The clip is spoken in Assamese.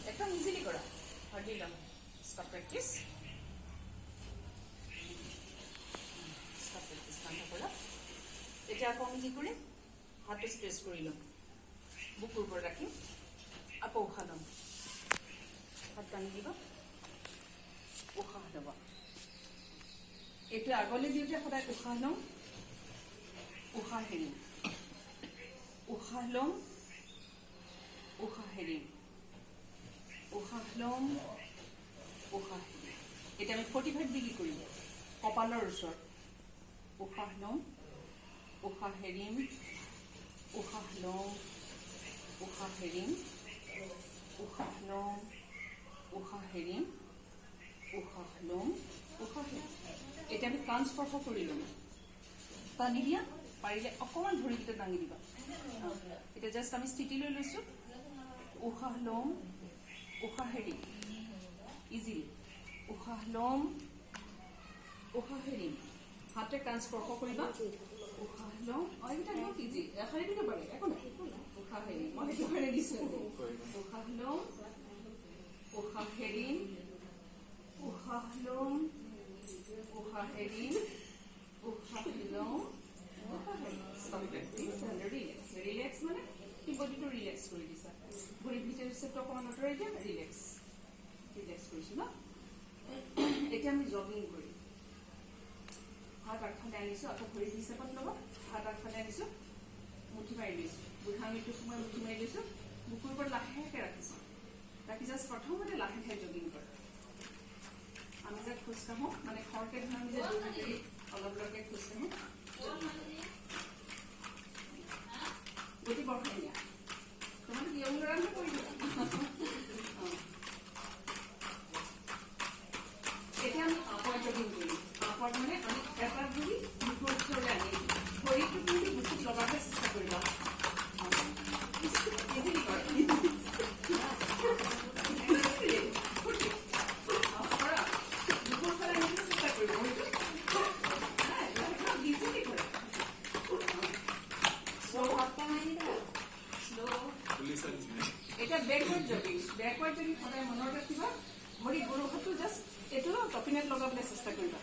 একদম ইজিলি কৰা হাৰ্ডলি লং ষ্টপ প্ৰেক্টিছ বন্ধ কৰা এতিয়া আকৌ আমি কি কৰিম হাতটো ষ্ট্ৰেচ কৰি ল'ম বুকুৰ ওপৰত ৰাখিম আকৌ উশাহ ল'ম হাত টানি দিব উশাহ ল'ব এইটো আগলৈ দিওঁতে সদায় উশাহ ল'ম উশাহ হেৰিম উশাহ ল'ম উশাহ হেৰিম উশাহ ল'ম উশাহ হেৰিম এতিয়া আমি 45 ডিগ্ৰী কৰিম কপালৰ ওচৰত উশাহ ল'ম উশাহ হেৰিম উশাহ ল'ম উশাহ হেৰিম উশাহ ল'ম উশাহ হেৰিম উশাহ ল'ম উশাহ হেৰিম এতিয়া আমি কাণ স্পৰ্শ কৰি ল'ম টানি দিয়া পাৰিলে অকণমান ভৰিকেইটা দাঙি দিবা এতিয়া জাষ্ট আমি স্থিতি লৈ লৈছোঁ উশাহ ল'ম উশাহ হেৰিম ইজিলি উশাহ ল'ম উশাহ হেৰিম হাতে কাণ স্পৰ্শ কৰিবা উশাহ ল'ম এইকেইটা বহুত ইজি এষাৰি দিব পাৰে একো নাই উশাহ হেৰিম মই সেইটো কাৰণে দিছোঁ উশাহ ল'ম উশাহ হেৰিম উশাহ ল'ম উশাহ হেৰিম উশাহ ল'ম ৰিলেক্স মানে কি বডিটো ৰিলেক্স কৰি দিছা ভৰিৰ ভিতৰৰ চেপটো অকণমান আঁতৰাই দিয়া ৰিলেক্স কৰিছোঁ ন এতিয়া আমি জগিং কৰিম হাত আগফালে আনিছোঁ আকৌ ভৰিৰ হিচাপত ল'ব হাত আগফালে আনিছোঁ মুঠি মাৰি লৈছোঁ বুঢ়া আঙুলিটো সোমাই মুঠি মাৰি লৈছোঁ বুকুৰ ওপৰত লাহেকৈ ৰাখিছোঁ ৰাখি জাষ্ট প্ৰথমতে লাহে জগিং কৰা আমি যে খোজকাঢ়োঁ মানে খৰকৈ ধৰা আমি যে অলপ অলপকৈ খোজকাঢ়োঁ গতি বঢ়াই দিয়া তোমাক নিয়ম ল'ৰাহে কৰি দিয়া এতিয়া আমি আপৱাৰ্ড জগিং কৰিম আপৱাৰ্ড মানে আমি এটা ভৰি বুকুৰ ওচৰলৈ আনি ভৰিটো কিন্তু বুকুত লগাবলৈ চেষ্টা কৰিবা ইজিলি কৰা বুকুৰ ফালে আনিবলৈ চেষ্টা কৰিবা ভৰিটো ইজিলি কৰা এতিয়া বেকৱাৰ্ড জগিং সদায় মনত ৰাখিবা ভৰি গৰু হাতটো জাষ্ট এইটো টপিনেট লগাবলৈ চেষ্টা কৰিবা